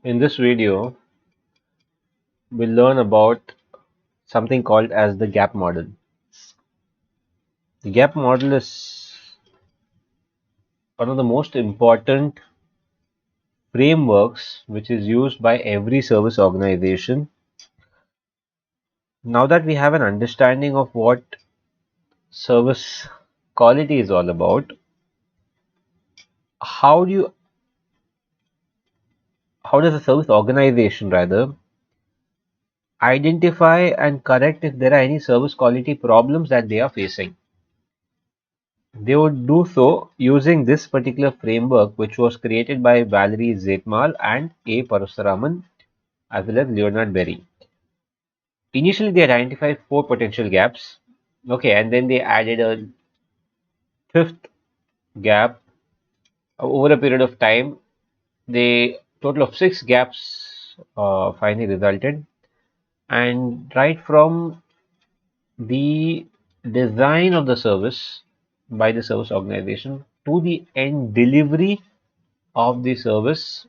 In this video, we'll learn about something called as the gap model. The gap model is one of the most important frameworks which is used by every service organization. Now that we have an understanding of what service quality is all about, how do you how does a service organization rather identify and correct if there are any service quality problems that they are facing? They would do so using this particular framework, which was created by Valerie Zetmal and A. Parasuraman, as well as Leonard Berry. Initially, they identified four potential gaps. Okay, and then they added a fifth gap over a period of time. They total of six gaps finally resulted, and right from the design of the service by the service organization to the end delivery of the service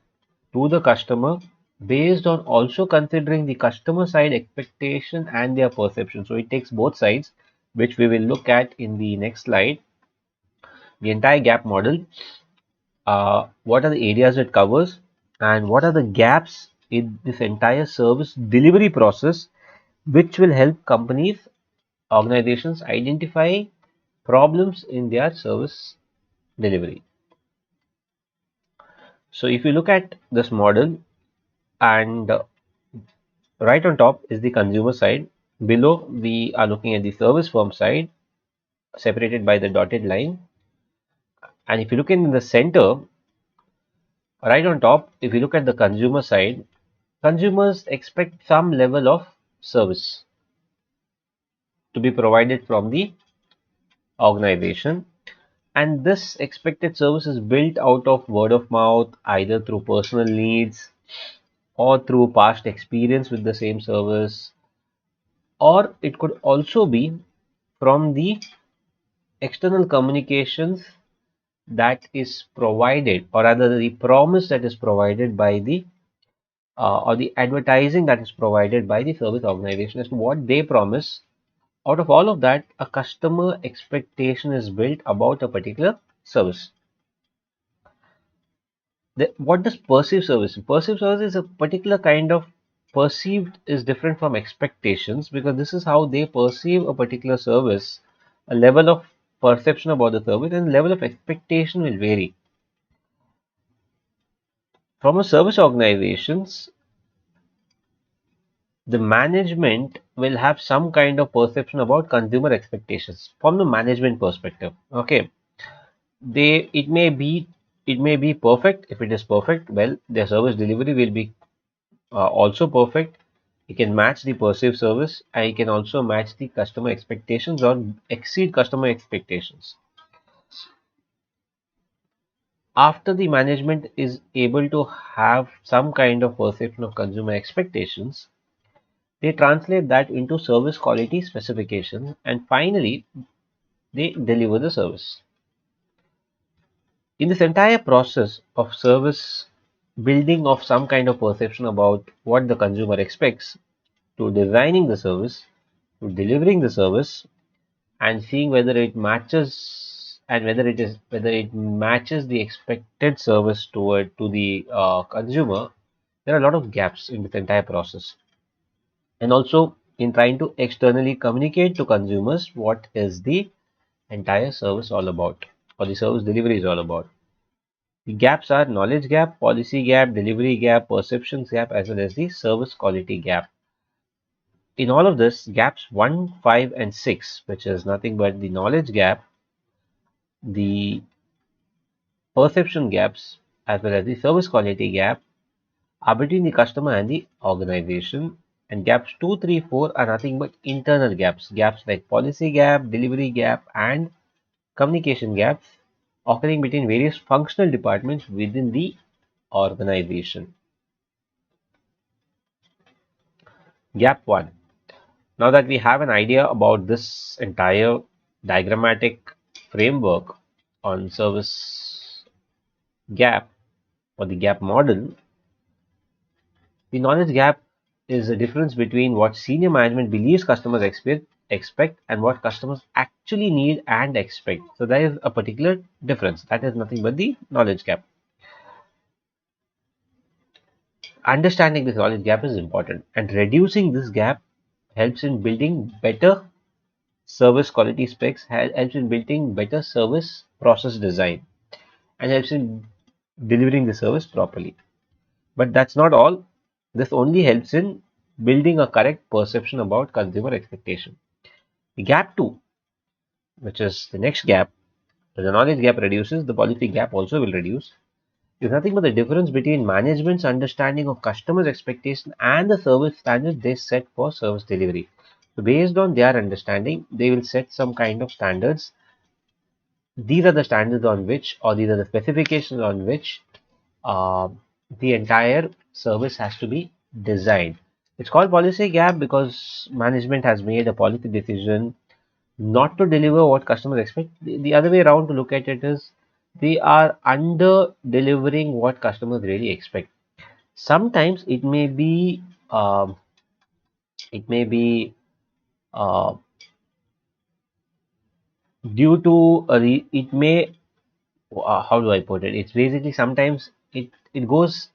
to the customer based on also considering the customer side expectation and their perception. So it takes both sides, which we will look at in the next slide. The entire gap model, what are the areas it covers, and what are the gaps in this entire service delivery process, which will help companies, organizations identify problems in their service delivery. So if you look at this model, and right on top is the consumer side. Below, we are looking at the service firm side, separated by the dotted line. And if you look in the center, right on top, if you look at the consumer side, consumers expect some level of service to be provided from the organization. And this expected service is built out of word of mouth, either through personal needs or through past experience with the same service, or it could also be from the external communications that is provided, or rather the promise that is provided by the or the advertising that is provided by the service organization as to what they promise. Out of all of that, a customer expectation is built about a particular service. What does perceived service? Perceived service is a particular kind of perceived is different from expectations, because this is how they perceive a particular service. A level of perception about the service and level of expectation will vary. From a service organizations, the management will have some kind of perception about consumer expectations from the management perspective. Okay, they it may be perfect. If it is perfect, well, their service delivery will be also perfect. You can match the perceived service, and you can also match the customer expectations or exceed customer expectations. After the management is able to have some kind of perception of consumer expectations, they translate that into service quality specifications, and finally they deliver the service. In this entire process of service building of some kind of perception about what the consumer expects, to designing the service, to delivering the service, and seeing whether it matches and whether it matches the expected service to the consumer, there are a lot of gaps in this entire process. And also in trying to externally communicate to consumers what is the entire service all about, or the service delivery is all about. The gaps are knowledge gap, policy gap, delivery gap, perceptions gap, as well as the service quality gap. In all of this, gaps 1, 5, and 6, which is nothing but the knowledge gap, the perception gaps, as well as the service quality gap, are between the customer and the organization. And gaps 2, 3, 4 are nothing but internal gaps. Gaps like policy gap, delivery gap, and communication gaps occurring between various functional departments within the organization. Gap 1. Now that we have an idea about this entire diagrammatic framework on service gap or the gap model, The knowledge gap is the difference between what senior management believes customers expect and what customers actually need and expect. So there is a particular difference. That is nothing but the knowledge gap. Understanding this knowledge gap is important, and reducing this gap helps in building better service quality specs, helps in building better service process design, and helps in delivering the service properly. But that's not all. This only helps in building a correct perception about consumer expectation. The gap 2, which is the next gap, the knowledge gap reduces, the policy gap also will reduce, is nothing but the difference between management's understanding of customers' expectation and the service standards they set for service delivery. So based on their understanding, they will set some kind of standards. These are the standards on which, or these are the specifications on which uh, the entire service has to be designed. It's called policy gap because management has made a policy decision not to deliver what customers expect. The other way around to look at it is they are under delivering what customers really expect. Sometimes um, it may be uh, due to it may how do I put it? It's basically sometimes it goes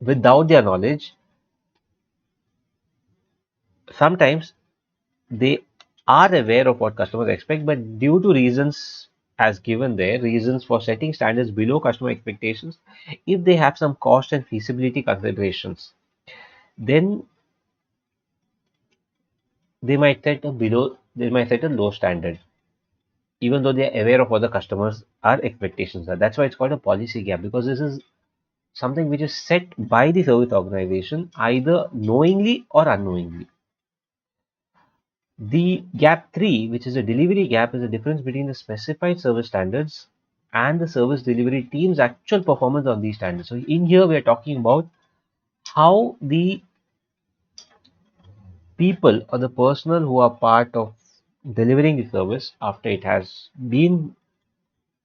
without their knowledge. Sometimes they are aware of what customers expect, but due to reasons as given there, reasons for setting standards below customer expectations, if they have some cost and feasibility considerations, then they might set a low standard, even though they are aware of what the customers' are expectations are. That's why it's called a policy gap, because this is something which is set by the service organization either knowingly or unknowingly. The gap 3, which is a delivery gap, is the difference between the specified service standards and the service delivery team's actual performance on these standards. So in here we are talking about how the people or the personnel who are part of delivering the service after it has been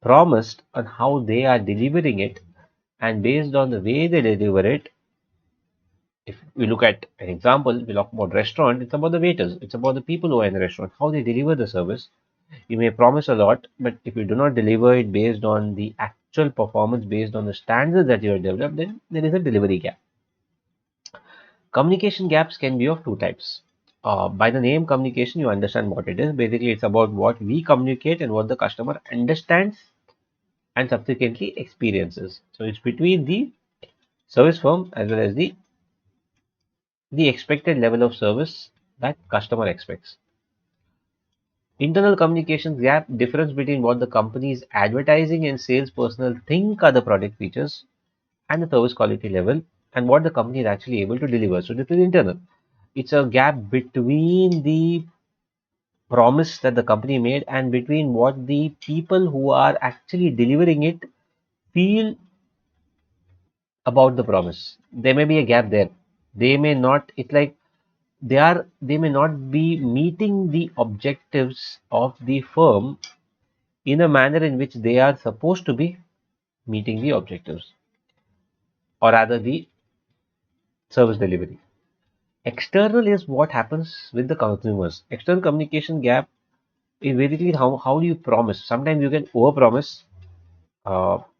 promised on how they are delivering it, and based on the way they deliver it, if we look at an example, we talk about restaurant, it's about the waiters, it's about the people who are in the restaurant, how they deliver the service. You may promise a lot, but if you do not deliver it based on the actual performance, based on the standards that you have developed, then there is a delivery gap. Communication gaps can be of two types. By the name communication, you understand what it is. Basically, it's about what we communicate and what the customer understands and subsequently experiences. So it's between the service firm as well as the expected level of service that customer expects. Internal communications gap, difference between what the company's advertising and sales personnel think are the product features and the service quality level and what the company is actually able to deliver. So this is internal. It's a gap between the promise that the company made and between what the people who are actually delivering it feel about the promise. There may be a gap there. They may not, it's like they may not be meeting the objectives of the firm in a manner in which they are supposed to be meeting the objectives, or rather the service delivery. External is what happens with the consumers. External communication gap is basically how do you promise. Sometimes you can over promise.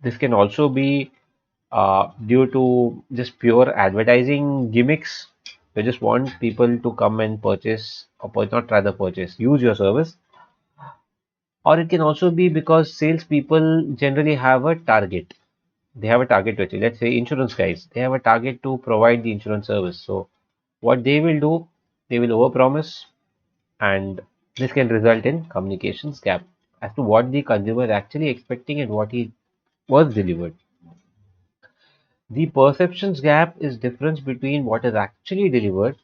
This can also be due to just pure advertising gimmicks. You just want people to come and purchase, or not rather purchase, use your service. Or it can also be because salespeople generally have a target. They have a target to achieve. Let's say insurance guys, they have a target to provide the insurance service. So what they will do, they will overpromise, and this can result in communications gap as to what the consumer is actually expecting and what he was delivered. The perceptions gap is difference between what is actually delivered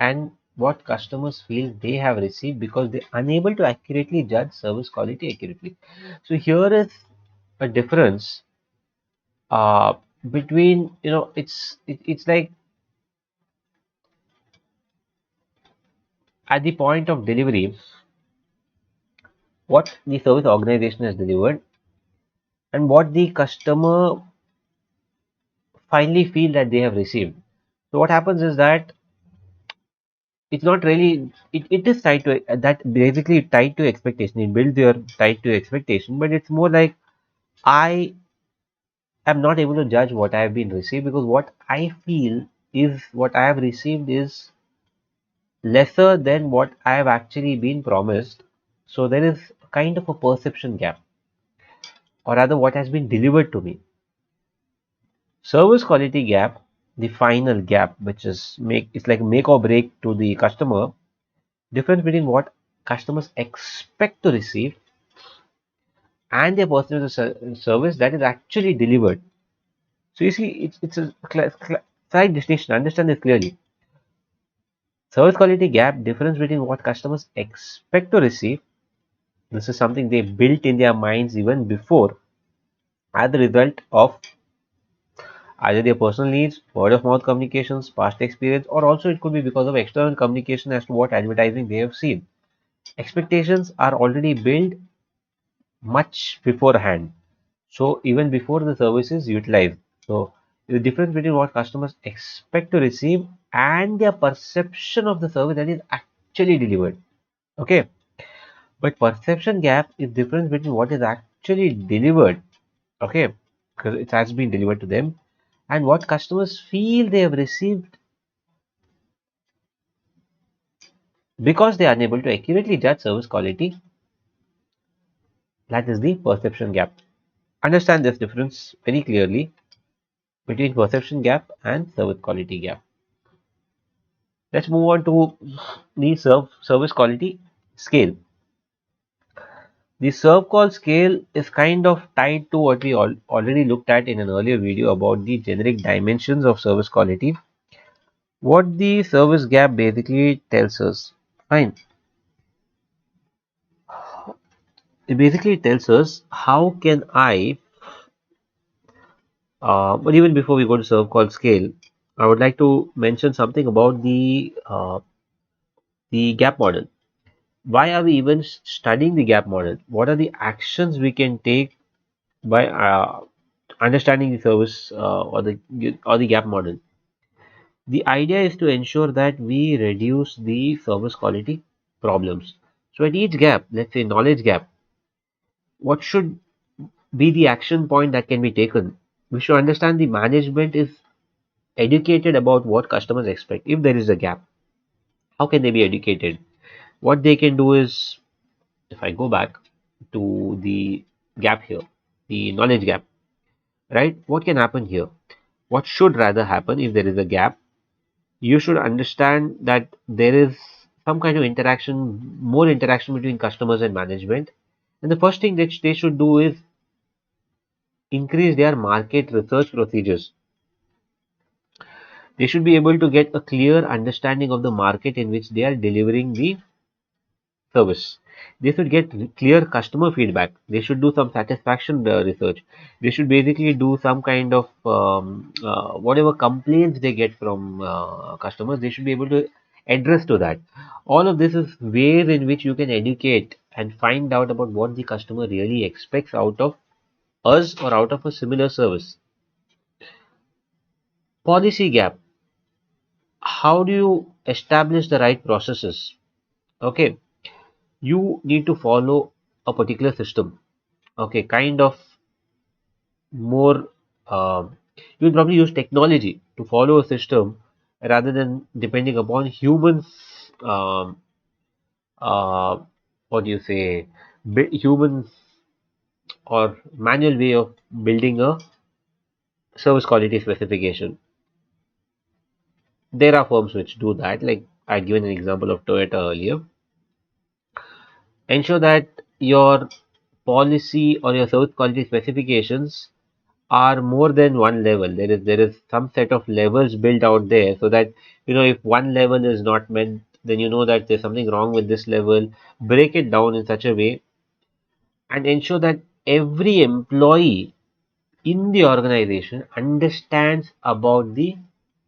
and what customers feel they have received because they're unable to accurately judge service quality accurately. So here is a difference uh, between, it's like at the point of delivery, what the service organization has delivered and what the customer finally feel that they have received. So what happens is that it's not really, it is tied to that, basically tied to expectation. It builds your tied to expectation, but it's more like I am not able to judge what I have been received, because what I feel is what I have received is lesser than what I have actually been promised. So there is kind of a perception gap, or rather what has been delivered to me. Service quality gap, the final gap, which is it's like make or break to the customer, difference between what customers expect to receive and their personal service that is actually delivered. So you see, it's a slight distinction. Understand this clearly. Service quality gap, difference between what customers expect to receive. This is something they built in their minds even before, as the result of either their personal needs, word of mouth communications, past experience, or also it could be because of external communication as to what advertising they have seen. Expectations are already built much beforehand. So even before the service is utilized. So the difference between what customers expect to receive and their perception of the service that is actually delivered. Okay. But perception gap is difference between what is actually delivered. Okay. Because it has been delivered to them and what customers feel they have received, because they are unable to accurately judge service quality. That is the perception gap. Understand this difference very clearly between perception gap and service quality gap. Let's move on to the service quality scale. The ServQual scale is kind of tied to what we already looked at in an earlier video about the generic dimensions of service quality. What the service gap basically tells us. Fine. It basically tells us how can but even before we go to ServQual scale, I would like to mention something about the gap model. Why are we even studying the gap model? What are the actions we can take by understanding the service or the gap model? The idea is to ensure that we reduce the service quality problems. So at each gap, let's say knowledge gap, what should be the action point that can be taken? We should understand the management is educated about what customers expect. If there is a gap, how can they be educated? What they can do is, if I go back to the gap here, the knowledge gap, right? What can happen here? What should rather happen if there is a gap? You should understand that there is some kind of interaction, more interaction between customers and management. And the first thing that they should do is increase their market research procedures. They should be able to get a clear understanding of the market in which they are delivering the service. They should get clear customer feedback. They should do some satisfaction research. They should basically do some kind of whatever complaints they get from customers. They should be able to address to that. All of this is ways in which you can educate and find out about what the customer really expects out of us or out of a similar service. Policy gap. How do you establish the right processes? Okay, you need to follow a particular system. Okay, kind of more, you will probably use technology to follow a system rather than depending upon humans, um, uh, what do you say, human or manual way of building a service quality specification. There are firms which do that, like I given an example of Toyota earlier. Ensure that your policy or your service quality specifications are more than one level. There is some set of levels built out there, so that if one level is not met, then you know that there's something wrong with this level. Break it down in such a way and ensure that every employee in the organization understands about the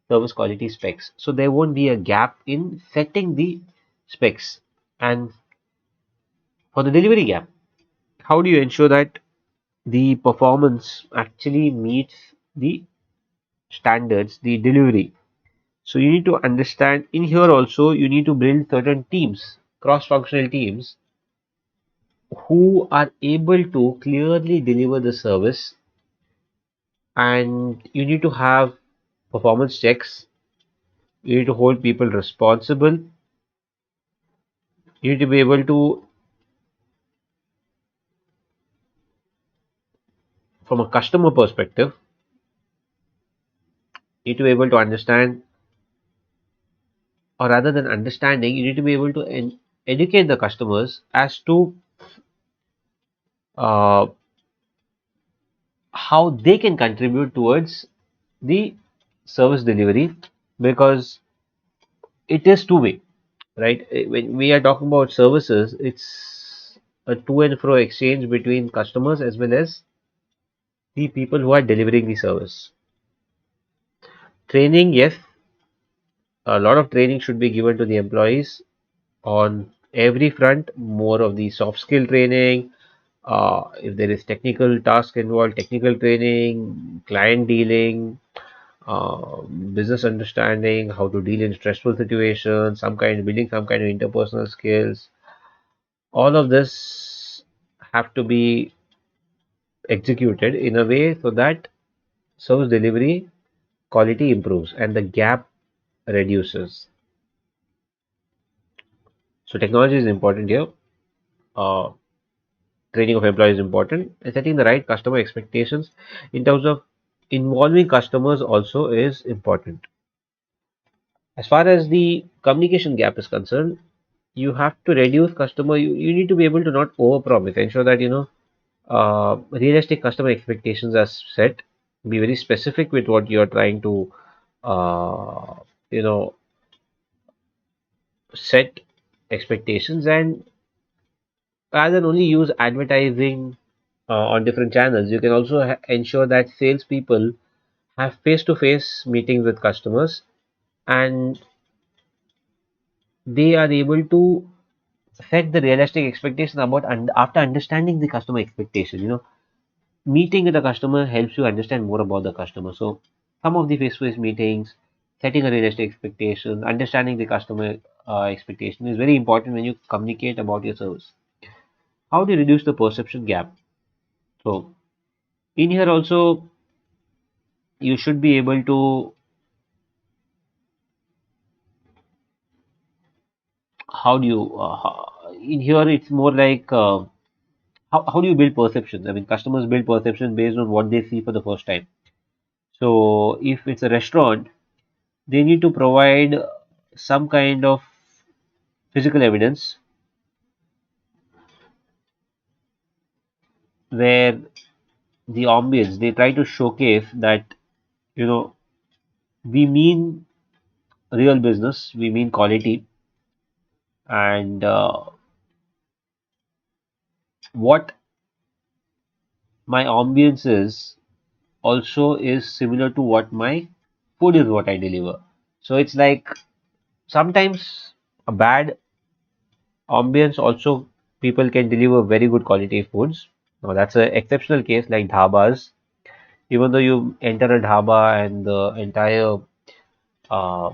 service quality specs, so there won't be a gap in setting the specs. And for the delivery gap, how do you ensure that the performance actually meets the standards the delivery. So you need to understand in here also you need to build certain teams, cross-functional teams who are able to clearly deliver the service, and you need to have performance checks. You need to hold people responsible. You need to be able to, from a customer perspective, you need to be able to understand, or rather than understanding, you need to be able to educate the customers as to uh, how they can contribute towards the service delivery, because it is two-way, right? When we are talking about services, it's a to and fro exchange between customers as well as the people who are delivering the service. Training, yes, a lot of training should be given to the employees on every front, more of the soft skill training. If there is technical task involved, technical training, client dealing, business understanding, how to deal in stressful situations, building some kind of interpersonal skills. All of this have to be executed in a way so that service delivery quality improves and the gap reduces. So technology is important here. Uh, Training of employees is important, and setting the right customer expectations in terms of involving customers also is important. As far as the communication gap is concerned, you have to reduce you need to be able to not overpromise, ensure that realistic customer expectations are set, be very specific with what you're trying to uh, you know set expectations, and rather than only use advertising on different channels, you can also ensure that salespeople have face-to-face meetings with customers, and they are able to set the realistic expectation about, and after understanding the customer expectation, meeting with the customer helps you understand more about the customer. So some of the face-to-face meetings, setting a realistic expectation, understanding the customer expectation is very important when you communicate about your service. How do you reduce the perception gap? So in here also you should be able to, how do you in here it's more like, how do you build perceptions? I mean, customers build perception based on what they see for the first time. So if it's a restaurant, they need to provide some kind of physical evidence where the ambience, they try to showcase that, you know we mean real business, we mean quality, and what my ambience is also is similar to what my food is, what I deliver. So it's like sometimes a bad ambience also, people can deliver very good quality foods. Now that's an exceptional case like dhabas. Even though you enter a dhaba and the entire uh,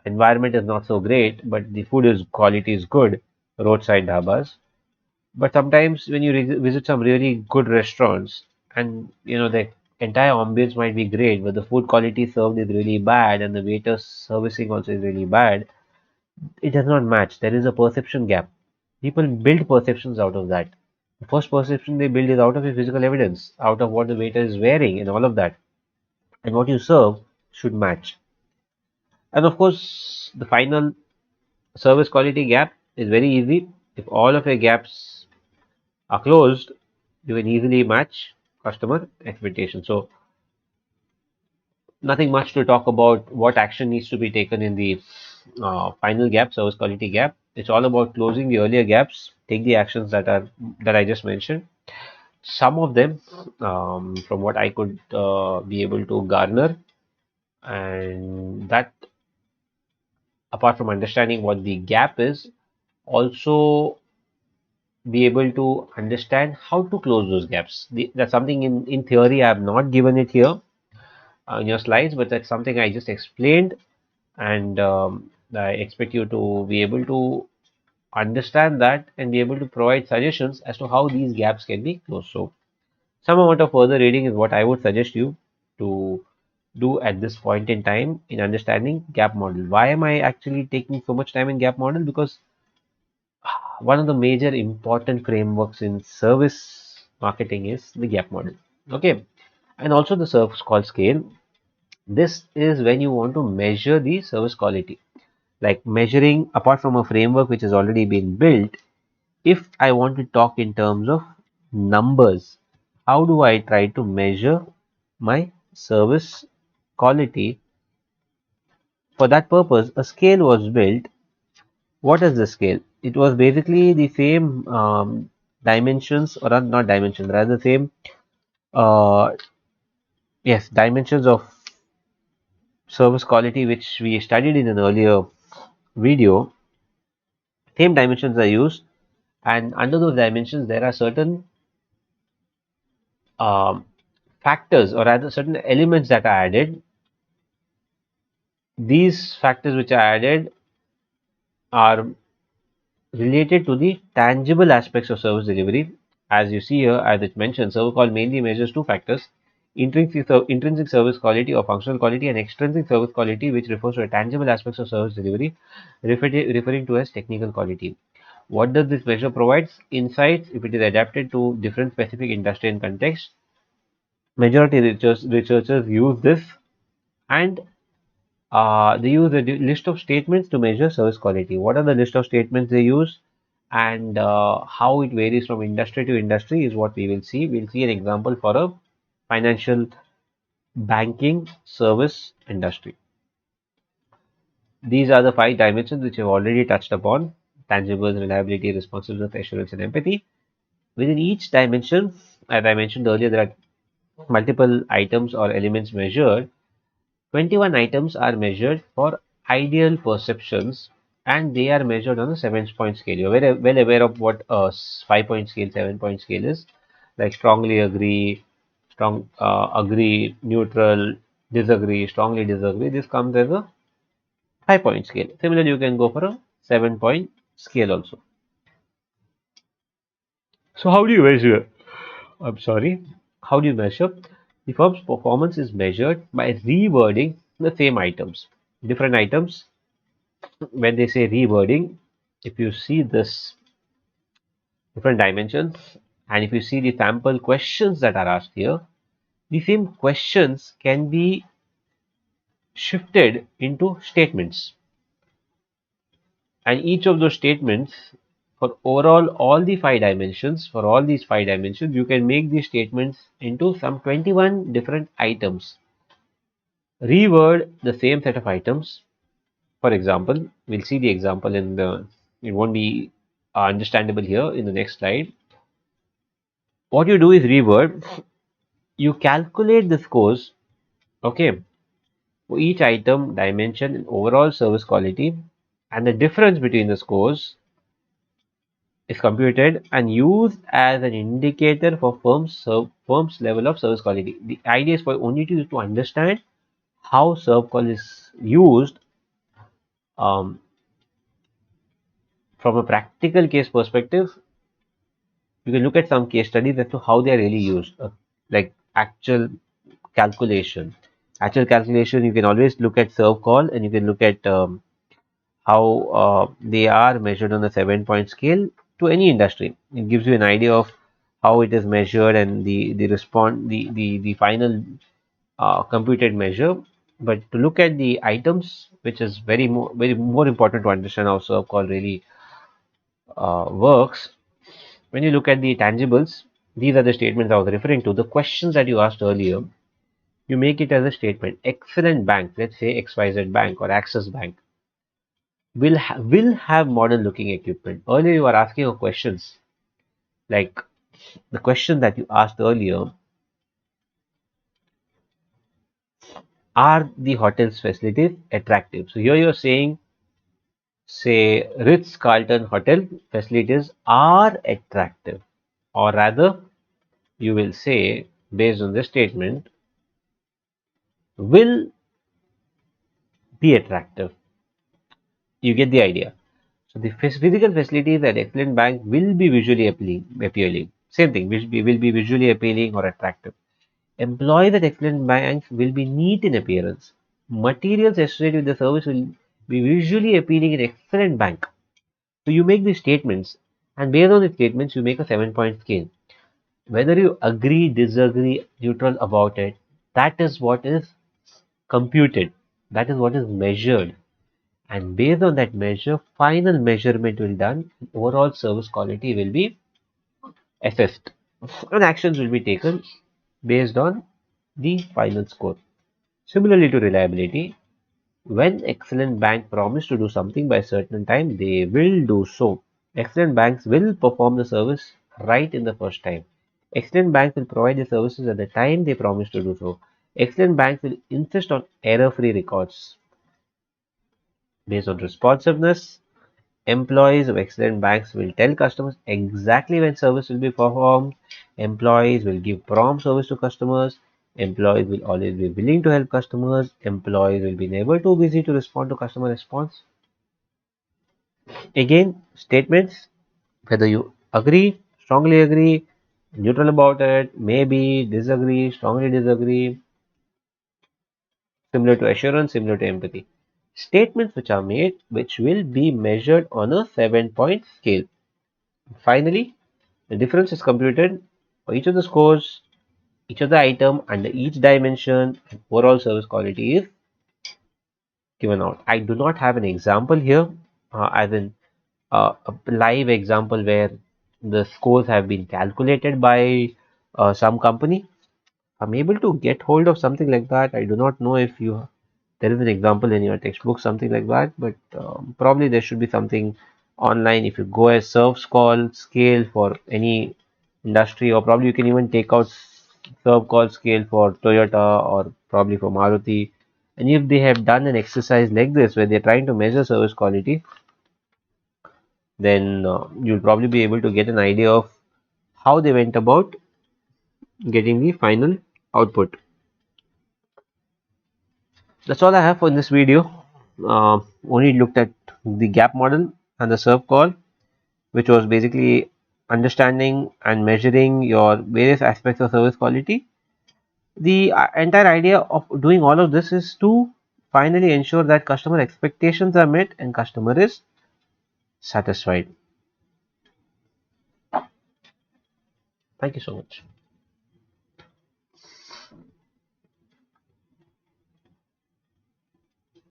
environment is not so great, but the food is quality is good, roadside dhabas. But sometimes when you visit some really good restaurants, and the entire ambience might be great, but the food quality served is really bad, and the waiter's servicing also is really bad, it does not match. There is a perception gap. People build perceptions out of that. The first perception they build is out of a physical evidence, out of what the waiter is wearing and all of that. And what you serve should match. And of course, the final service quality gap is very easy. If all of your gaps are closed, you can easily match customer expectations. So nothing much to talk about what action needs to be taken in the final gap, service quality gap. It's all about closing the earlier gaps. Take the actions that I just mentioned. Some of them, from what I could be able to garner, and that, apart from understanding what the gap is, also be able to understand how to close those gaps. That's something in theory I have not given it here. on your slides, but that's something I just explained, and I expect you to be able to understand that and be able to provide suggestions as to how these gaps can be closed. So, some amount of further reading is what I would suggest you to do at this point in time in understanding gap model. Why am I actually taking so much time in gap model? Because one of the major important frameworks in service marketing is the gap model. Okay, and also the service call scale. This is when you want to measure the service quality, like measuring apart from a framework which has already been built. If I want to talk in terms of numbers, how do I try to measure my service quality? For that purpose, a scale was built. What is the scale? It was basically the same dimensions, or not dimensions, rather the same, uh, yes, dimensions of service quality which we studied in an earlier video. Same dimensions are used, and under those dimensions, there are certain um, factors, or rather certain elements that are added. These factors which are added are related to the tangible aspects of service delivery. As you see here, as it mentioned, server call mainly measures two factors: intrinsic service quality or functional quality, and extrinsic service quality, which refers to the tangible aspects of service delivery, referring to as technical quality. What does this measure provides? Insights if it is adapted to different specific industry and context. Majority researchers use this, and they use a list of statements to measure service quality. What are the list of statements they use, and how it varies from industry to industry is what we will see. We'll see an example for a financial banking service industry. These are the five dimensions which I've already touched upon: tangibles, reliability, responsiveness, assurance, and empathy. Within each dimension, as I mentioned earlier, there are multiple items or elements measured. 21 items are measured for ideal perceptions, and they are measured on a 7-point scale. You're very well aware of what a 5-point scale, 7-point scale is, like strongly agree, agree, neutral, disagree, strongly disagree. This comes as a 5-point scale. Similarly, you can go for a 7-point scale also. So, how do you measure? I'm sorry. How do you measure? The firm's performance is measured by rewording the same items. Different items, when they say rewording, if you see this different dimensions, and if you see the sample questions that are asked here, the same questions can be shifted into statements, and each of those statements, for overall all the 5 dimensions, for all these 5 dimensions, you can make these statements into some 21 different items. Reword the same set of items. For example, we'll see the example in the, it won't be understandable here in the next slide. What you do is reword, you calculate the scores, okay, for each item, dimension, and overall service quality, and the difference between the scores is computed and used as an indicator for firm's level of service quality. The idea is for only to understand how ServQual is used from a practical case perspective. You can look at some case studies as to how they are really used, like calculation. Actual calculation, you can always look at ServQual, and you can look at how they are measured on a 7-point scale to any industry. It gives you an idea of how it is measured and the final computed measure. But to look at the items, which is very more important to understand how ServQual really works. When you look at the tangibles, these are the statements I was referring to. The questions that you asked earlier, you make it as a statement. Excellent bank, let's say XYZ Bank or Axis Bank, will have modern looking equipment. Earlier you were asking of questions, like the question that you asked earlier: are the hotel's facilities attractive? So here you're saying, say, Ritz Carlton hotel facilities are attractive, or rather, you will say, based on this statement, will be attractive. You get the idea. So the physical facilities at excellent bank will be visually appealing. Same thing, will be visually appealing or attractive. Employees at excellent banks will be neat in appearance. Materials associated with the service will be visually appealing in excellent bank. So you make these statements, and based on the statements, you make a 7-point scale. Whether you agree, disagree, neutral about it, that is what is computed. That is what is measured. And based on that measure, final measurement will be done. Overall service quality will be assessed. And actions will be taken based on the final score. Similarly to reliability, when excellent bank promise to do something by a certain time, they will do so. Excellent banks will perform the service right in the first time. Excellent banks will provide the services at the time they promise to do so. Excellent banks will insist on error-free records. Based on responsiveness, employees of excellent banks will tell customers exactly when service will be performed. Employees will give prompt service to customers. Employees will always be willing to help customers. Employees will be never too busy to respond to customer response. Again, statements, whether you agree, strongly agree, neutral about it, maybe, disagree, strongly disagree, similar to assurance, similar to empathy. Statements which are made, which will be measured on a 7-point scale. Finally, the difference is computed for each of the scores, each of the item, and each dimension, and overall service quality is given out. I do not have an example here, as in a live example where the scores have been calculated by some company. I'm able to get hold of something like that. I do not know if there is an example in your textbook, something like that, but probably there should be something online. If you go as ServQual scale for any industry, or probably you can even take out ServQual scale for Toyota or probably for Maruti. And if they have done an exercise like this where they're trying to measure service quality, then you'll probably be able to get an idea of how they went about getting the final output. That's all I have for this video. Only looked at the gap model and the ServQual, which was basically understanding and measuring your various aspects of service quality. The entire idea of doing all of this is to finally ensure that customer expectations are met and customer is satisfied. Thank you so much.